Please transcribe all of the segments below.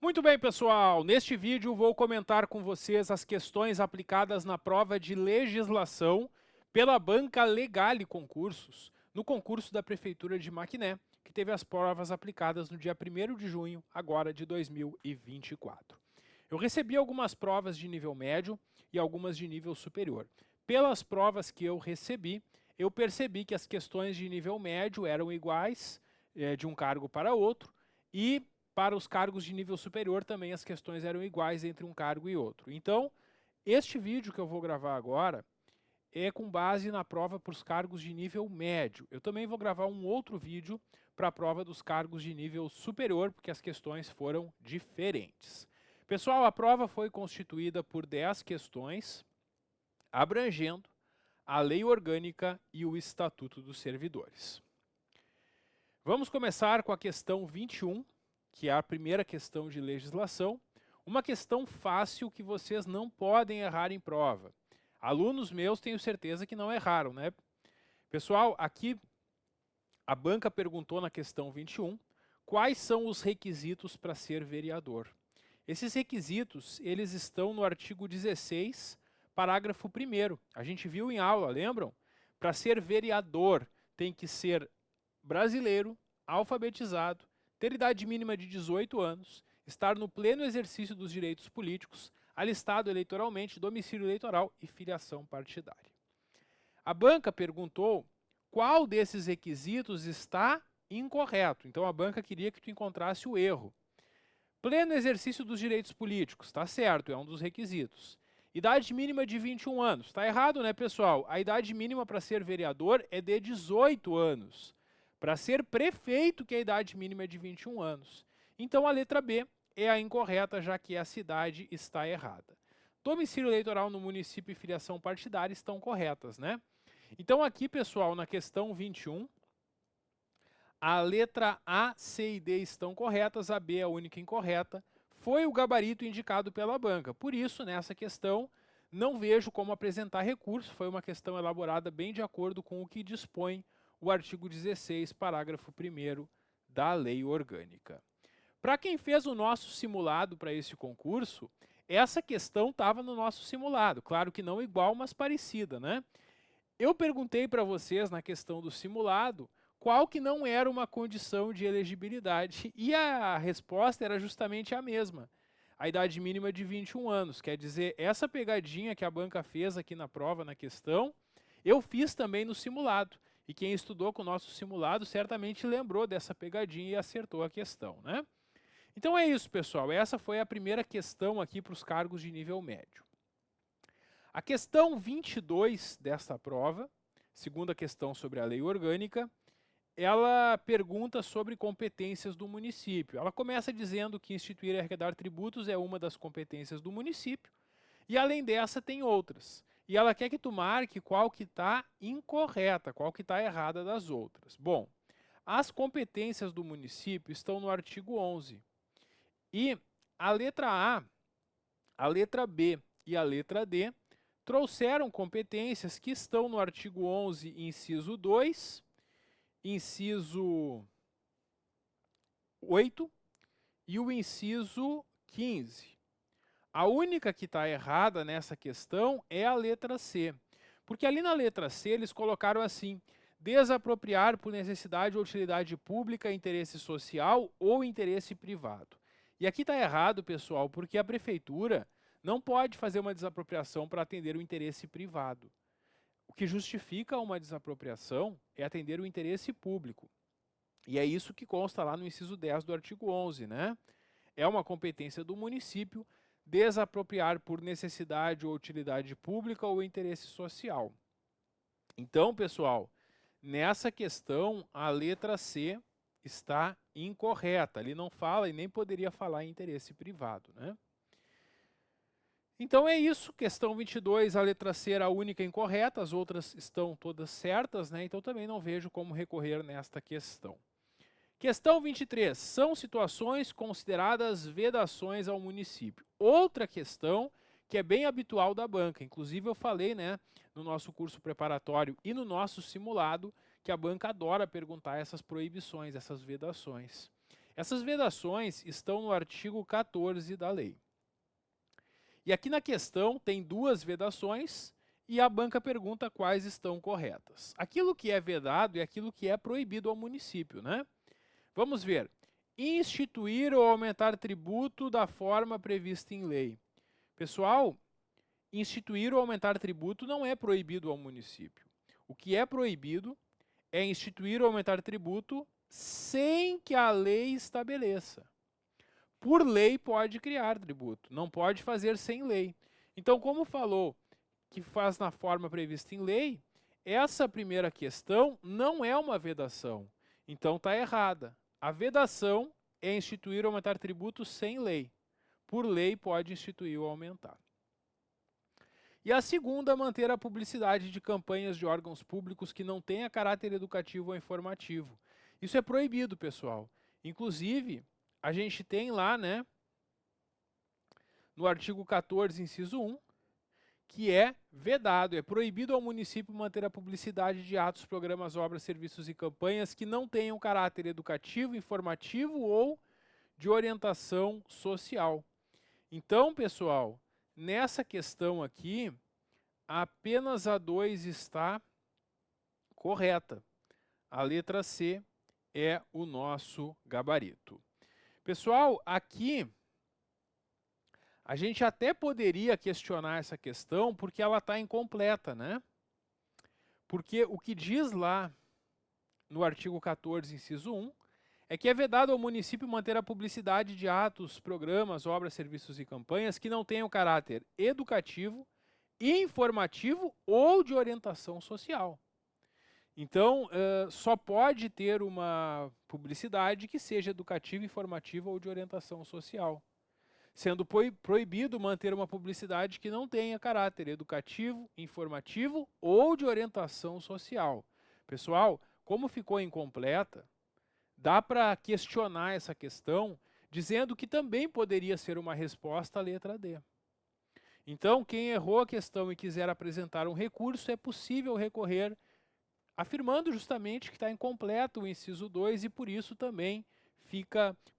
Muito bem, pessoal. Neste vídeo vou comentar com vocês as questões aplicadas na prova de legislação pela Banca Legale Concursos, no concurso da Prefeitura de Maquiné, que teve as provas aplicadas no dia 1º de junho, agora de 2024. Eu recebi algumas provas de nível médio e algumas de nível superior. Pelas provas que eu recebi, eu percebi que as questões de nível médio eram iguais de um cargo para outro e para os cargos de nível superior também as questões eram iguais entre um cargo e outro. Então, este vídeo que eu vou gravar agora é com base na prova para os cargos de nível médio. Eu também vou gravar um outro vídeo para a prova dos cargos de nível superior, porque as questões foram diferentes. Pessoal, a prova foi constituída por 10 questões, abrangendo a Lei Orgânica e o Estatuto dos Servidores. Vamos começar com a questão 21, que é a primeira questão de legislação, uma questão fácil que vocês não podem errar em prova. Alunos meus tenho certeza que não erraram, né? Pessoal, aqui a banca perguntou na questão 21, quais são os requisitos para ser vereador? Esses requisitos, eles estão no artigo 16, parágrafo 1º. A gente viu em aula, lembram? Para ser vereador, tem que ser brasileiro, alfabetizado, ter idade mínima de 18 anos, estar no pleno exercício dos direitos políticos, alistado eleitoralmente, domicílio eleitoral e filiação partidária. A banca perguntou qual desses requisitos está incorreto. Então a banca queria que tu encontrasse o erro. Pleno exercício dos direitos políticos, está certo, é um dos requisitos. Idade mínima de 21 anos, está errado, né, pessoal? A idade mínima para ser vereador é de 18 anos. Para ser prefeito, que a idade mínima é de 21 anos. Então a letra B é a incorreta, já que a cidade está errada. Domicílio eleitoral no município e filiação partidária estão corretas, né? Então aqui, pessoal, na questão 21, a letra A, C e D estão corretas, a B é a única incorreta. Foi o gabarito indicado pela banca. Por isso, nessa questão, não vejo como apresentar recurso. Foi uma questão elaborada bem de acordo com o que dispõe o artigo 16, parágrafo 1º da Lei Orgânica. Para quem fez o nosso simulado para esse concurso, essa questão estava no nosso simulado. Claro que não igual, mas parecida, né? Eu perguntei para vocês na questão do simulado qual que não era uma condição de elegibilidade e a resposta era justamente a mesma. A idade mínima de 21 anos, quer dizer, essa pegadinha que a banca fez aqui na prova, na questão, eu fiz também no simulado. E quem estudou com o nosso simulado certamente lembrou dessa pegadinha e acertou a questão, né? Então é isso, pessoal. Essa foi a primeira questão aqui para os cargos de nível médio. A questão 22 desta prova, segunda questão sobre a lei orgânica, ela pergunta sobre competências do município. Ela começa dizendo que instituir e arrecadar tributos é uma das competências do município, e além dessa tem outras. E ela quer que tu marque qual que está incorreta, qual que está errada das outras. Bom, as competências do município estão no artigo 11. E a letra A, a letra B e a letra D trouxeram competências que estão no artigo 11, inciso 2, inciso 8 e o inciso 15. A única que está errada nessa questão é a letra C. Porque ali na letra C eles colocaram assim, desapropriar por necessidade ou utilidade pública, interesse social ou interesse privado. E aqui está errado, pessoal, porque a prefeitura não pode fazer uma desapropriação para atender o interesse privado. O que justifica uma desapropriação é atender o interesse público. E é isso que consta lá no inciso 10 do artigo 11, né? É uma competência do município desapropriar por necessidade ou utilidade pública ou interesse social. Então, pessoal, nessa questão, a letra C está incorreta. Ali não fala e nem poderia falar em interesse privado, né? Então é isso, questão 22, a letra C era a única incorreta, as outras estão todas certas, né? Então também não vejo como recorrer nesta questão. Questão 23, são situações consideradas vedações ao município. Outra questão que é bem habitual da banca, inclusive eu falei, né, no nosso curso preparatório e no nosso simulado, que a banca adora perguntar essas proibições, essas vedações. Essas vedações estão no artigo 14 da lei. E aqui na questão tem duas vedações e a banca pergunta quais estão corretas. Aquilo que é vedado é aquilo que é proibido ao município, né? Vamos ver. Instituir ou aumentar tributo da forma prevista em lei. Pessoal, instituir ou aumentar tributo não é proibido ao município. O que é proibido é instituir ou aumentar tributo sem que a lei estabeleça. Por lei pode criar tributo, não pode fazer sem lei. Então, como falou que faz na forma prevista em lei, essa primeira questão não é uma vedação. Então está errada. A vedação é instituir ou aumentar tributo sem lei. Por lei pode instituir ou aumentar. E a segunda, manter a publicidade de campanhas de órgãos públicos que não tenha caráter educativo ou informativo. Isso é proibido, pessoal. Inclusive, a gente tem lá, né, no artigo 14, inciso 1, que é vedado, é proibido ao município manter a publicidade de atos, programas, obras, serviços e campanhas que não tenham caráter educativo, informativo ou de orientação social. Então, pessoal, nessa questão aqui, apenas a 2 está correta. A letra C é o nosso gabarito. Pessoal, aqui a gente até poderia questionar essa questão porque ela está incompleta, né? Porque o que diz lá no artigo 14, inciso 1, é que é vedado ao município manter a publicidade de atos, programas, obras, serviços e campanhas que não tenham caráter educativo, informativo ou de orientação social. Então, só pode ter uma publicidade que seja educativa, informativa ou de orientação social, sendo proibido manter uma publicidade que não tenha caráter educativo, informativo ou de orientação social. Pessoal, como ficou incompleta, dá para questionar essa questão, dizendo que também poderia ser uma resposta à letra D. Então, quem errou a questão e quiser apresentar um recurso, é possível recorrer afirmando justamente que está incompleto o inciso 2 e por isso também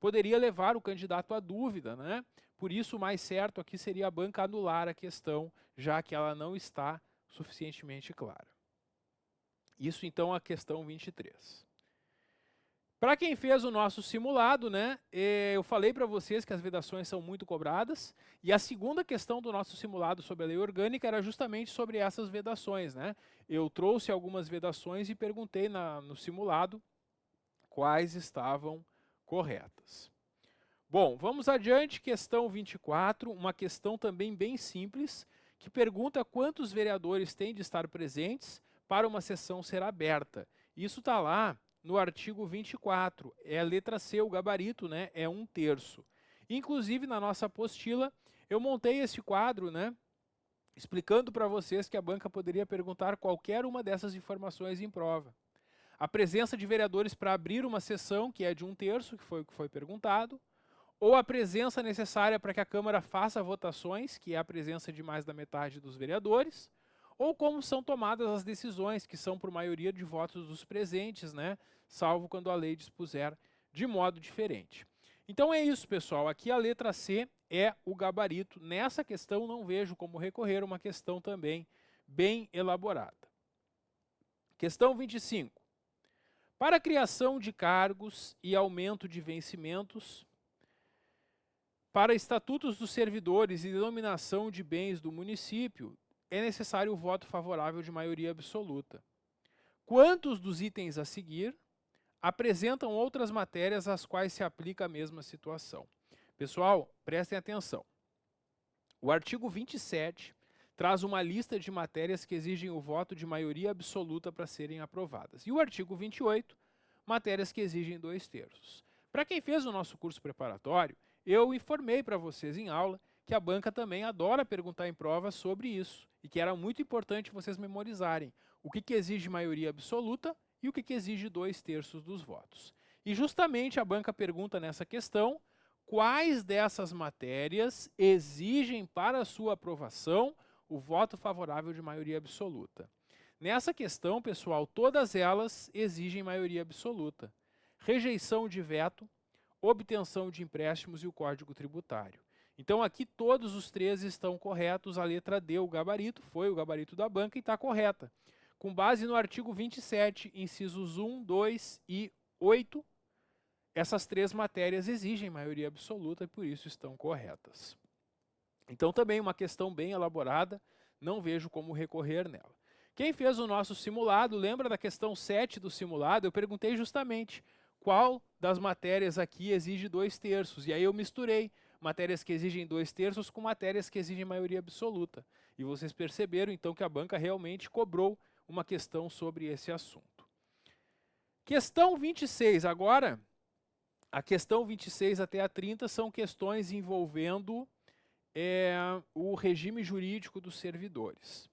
poderia levar o candidato à dúvida, né? Por isso o mais certo aqui seria a banca anular a questão, já que ela não está suficientemente clara. Isso então a questão 23. Para quem fez o nosso simulado, né, eu falei para vocês que as vedações são muito cobradas, e a segunda questão do nosso simulado sobre a lei orgânica era justamente sobre essas vedações, né? Eu trouxe algumas vedações e perguntei no simulado quais estavam corretas. Bom, vamos adiante, questão 24, uma questão também bem simples, que pergunta quantos vereadores têm de estar presentes para uma sessão ser aberta. Isso está lá no artigo 24, é a letra C, o gabarito, né, é 1/3. Inclusive, na nossa apostila, eu montei esse quadro, né, explicando para vocês que a banca poderia perguntar qualquer uma dessas informações em prova. A presença de vereadores para abrir uma sessão, que é de 1/3, que foi o que foi perguntado, ou a presença necessária para que a Câmara faça votações, que é a presença de mais da metade dos vereadores, ou como são tomadas as decisões, que são por maioria de votos dos presentes, né? Salvo quando a lei dispuser de modo diferente. Então é isso, pessoal. Aqui a letra C é o gabarito. Nessa questão não vejo como recorrer, uma questão também bem elaborada. Questão 25. Para a criação de cargos e aumento de vencimentos, para estatutos dos servidores e denominação de bens do município, é necessário o voto favorável de maioria absoluta. Quantos dos itens a seguir apresentam outras matérias às quais se aplica a mesma situação? Pessoal, prestem atenção. O artigo 27 traz uma lista de matérias que exigem o voto de maioria absoluta para serem aprovadas. E o artigo 28, matérias que exigem 2/3. Para quem fez o nosso curso preparatório, eu informei para vocês em aula que a banca também adora perguntar em prova sobre isso e que era muito importante vocês memorizarem o que exige maioria absoluta e o que exige 2/3 dos votos. E justamente a banca pergunta nessa questão quais dessas matérias exigem para sua aprovação o voto favorável de maioria absoluta. Nessa questão, pessoal, todas elas exigem maioria absoluta. Rejeição de veto, obtenção de empréstimos e o Código Tributário. Então aqui todos os três estão corretos, a letra D, o gabarito, foi o gabarito da banca e está correta. Com base no artigo 27, incisos 1, 2 e 8, essas três matérias exigem maioria absoluta e por isso estão corretas. Então também uma questão bem elaborada, não vejo como recorrer nela. Quem fez o nosso simulado, lembra da questão 7 do simulado? Eu perguntei justamente qual das matérias aqui exige 2/3, e aí eu misturei matérias que exigem 2/3 com matérias que exigem maioria absoluta. E vocês perceberam então que a banca realmente cobrou uma questão sobre esse assunto. Questão 26, agora, a questão 26 até a 30 são questões envolvendo o regime jurídico dos servidores.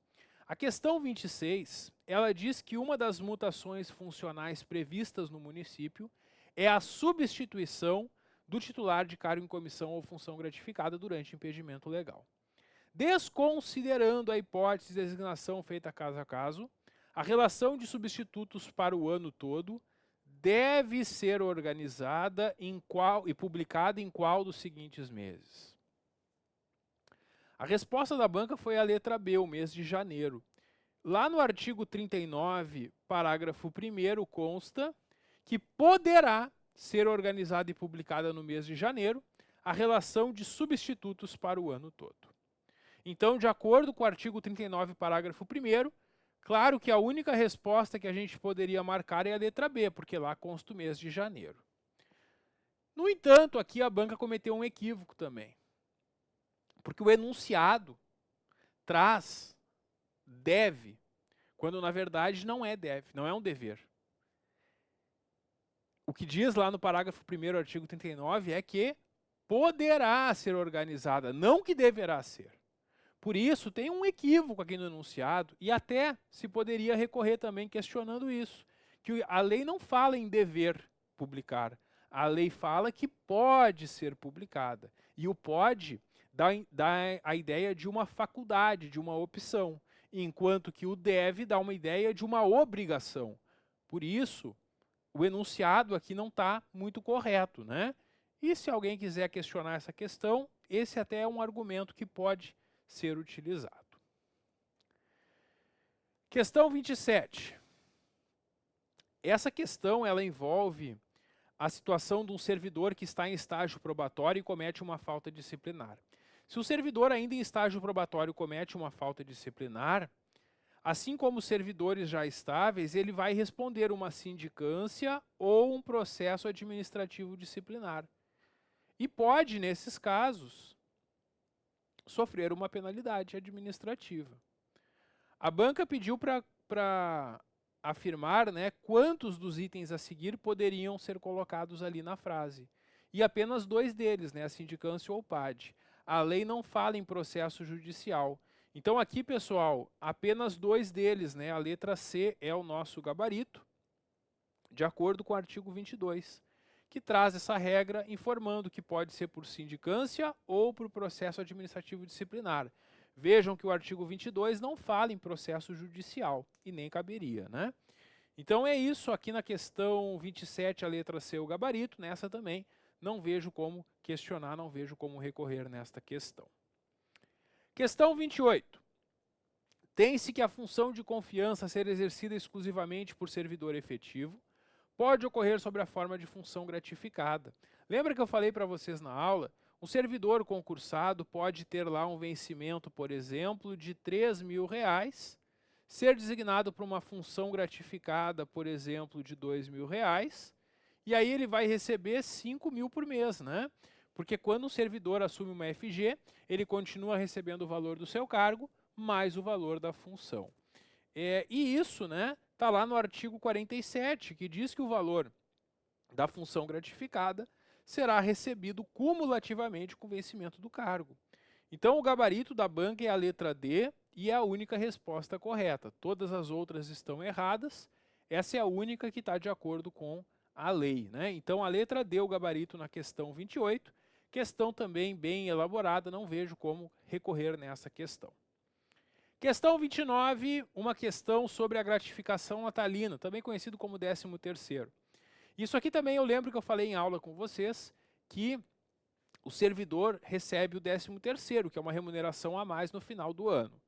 A questão 26, ela diz que uma das mutações funcionais previstas no município é a substituição do titular de cargo em comissão ou função gratificada durante impedimento legal. Desconsiderando a hipótese de designação feita caso a caso, a relação de substitutos para o ano todo deve ser organizada e publicada em qual dos seguintes meses? A resposta da banca foi a letra B, o mês de janeiro. Lá no artigo 39, parágrafo 1º, consta que poderá ser organizada e publicada no mês de janeiro a relação de substitutos para o ano todo. Então, de acordo com o artigo 39, parágrafo 1º, claro que a única resposta que a gente poderia marcar é a letra B, porque lá consta o mês de janeiro. No entanto, aqui a banca cometeu um equívoco também. Porque o enunciado traz deve, quando na verdade não é deve, não é um dever. O que diz lá no parágrafo 1º, artigo 39, é que poderá ser organizada, não que deverá ser. Por isso, tem um equívoco aqui no enunciado e até se poderia recorrer também questionando isso, que a lei não fala em dever publicar, a lei fala que pode ser publicada. E o pode dá a ideia de uma faculdade, de uma opção, enquanto que o deve dá uma ideia de uma obrigação. Por isso, o enunciado aqui não está muito correto, né? E se alguém quiser questionar essa questão, esse até é um argumento que pode ser utilizado. Questão 27. Essa questão ela envolve a situação de um servidor que está em estágio probatório e comete uma falta disciplinar. Se o servidor ainda em estágio probatório comete uma falta disciplinar, assim como os servidores já estáveis, ele vai responder uma sindicância ou um processo administrativo disciplinar. E pode, nesses casos, sofrer uma penalidade administrativa. A banca pediu para afirmar, né, quantos dos itens a seguir poderiam ser colocados ali na frase. E apenas 2 deles, né, a sindicância ou o PAD. A lei não fala em processo judicial. Então aqui, pessoal, apenas 2 deles, né, a letra C é o nosso gabarito, de acordo com o artigo 22, que traz essa regra informando que pode ser por sindicância ou por processo administrativo disciplinar. Vejam que o artigo 22 não fala em processo judicial e nem caberia, né? Então é isso aqui na questão 27, a letra C, o gabarito, nessa também não vejo como questionar, não vejo como recorrer nesta questão. Questão 28. Tem-se que a função de confiança ser exercida exclusivamente por servidor efetivo, pode ocorrer sob a forma de função gratificada. Lembra que eu falei para vocês na aula? Um servidor concursado pode ter lá um vencimento, por exemplo, de R$3.000, ser designado para uma função gratificada, por exemplo, de R$2.000, e aí ele vai receber 5.000 por mês, né? Porque quando um servidor assume uma FG, ele continua recebendo o valor do seu cargo, mais o valor da função. E isso, né, está lá no artigo 47, que diz que o valor da função gratificada será recebido cumulativamente com o vencimento do cargo. Então, o gabarito da banca é a letra D e é a única resposta correta. Todas as outras estão erradas. Essa é a única que está de acordo com a lei, né? Então, a letra D, o gabarito na questão 28. Questão também bem elaborada, não vejo como recorrer nessa questão. Questão 29, uma questão sobre a gratificação natalina, também conhecido como 13º. Isso aqui também eu lembro que eu falei em aula com vocês, que o servidor recebe o 13º, que é uma remuneração a mais no final do ano.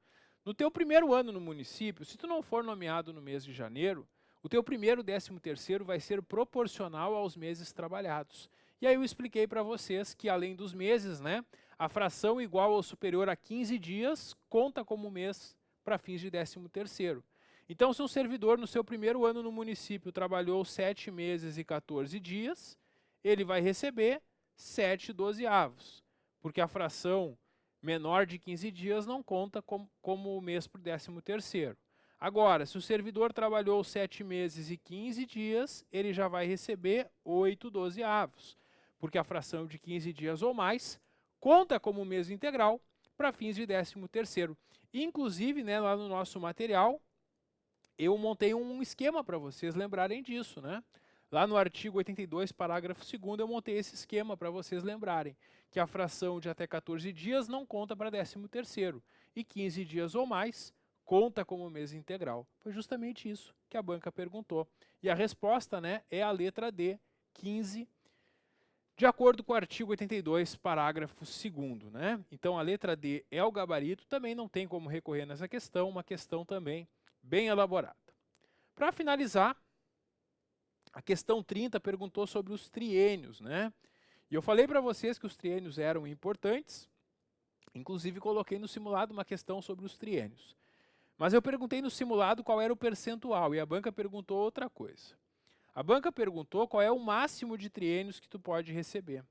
No teu primeiro ano no município, se tu não for nomeado no mês de janeiro, o teu primeiro 13º vai ser proporcional aos meses trabalhados. E aí eu expliquei para vocês que além dos meses, né, a fração igual ou superior a 15 dias conta como mês para fins de 13º. Então, se um servidor no seu primeiro ano no município trabalhou 7 meses e 14 dias, ele vai receber 7/12, porque a fração menor de 15 dias não conta como mês para o 13º. Agora, se o servidor trabalhou 7 meses e 15 dias, ele já vai receber 8/12, porque a fração de 15 dias ou mais conta como mês integral para fins de 13º. Inclusive, né, lá no nosso material, eu montei um esquema para vocês lembrarem disso, né? Lá no artigo 82, parágrafo 2º, eu montei esse esquema para vocês lembrarem que a fração de até 14 dias não conta para 13º e 15 dias ou mais conta como mês integral. Foi justamente isso que a banca perguntou. E a resposta, né, é a letra D, 15, de acordo com o artigo 82, parágrafo 2º, né? Então a letra D é o gabarito, também não tem como recorrer nessa questão, uma questão também bem elaborada. Para finalizar, a questão 30 perguntou sobre os triênios, né? E eu falei para vocês que os triênios eram importantes, inclusive coloquei no simulado uma questão sobre os triênios. Mas eu perguntei no simulado qual era o percentual e a banca perguntou outra coisa. A banca perguntou qual é o máximo de triênios que tu pode receber.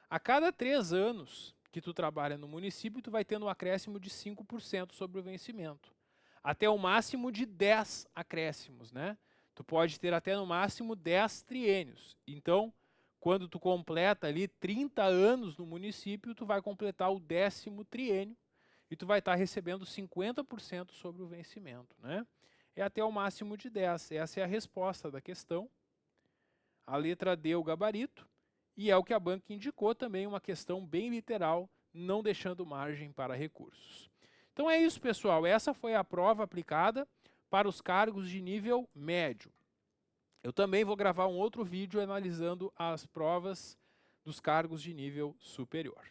A cada 3 anos que tu trabalha no município, tu vai tendo um acréscimo de 5% sobre o vencimento. Até o máximo de 10 acréscimos, né? Tu pode ter até no máximo 10 triênios. Então, quando tu completa ali 30 anos no município, tu vai completar o 10º triênio e tu vai estar recebendo 50% sobre o vencimento, né? É até o máximo de 10. Essa é a resposta da questão. A letra D, o gabarito, e é o que a banca indicou também, uma questão bem literal, não deixando margem para recursos. Então é isso, pessoal. Essa foi a prova aplicada para os cargos de nível médio. Eu também vou gravar um outro vídeo analisando as provas dos cargos de nível superior.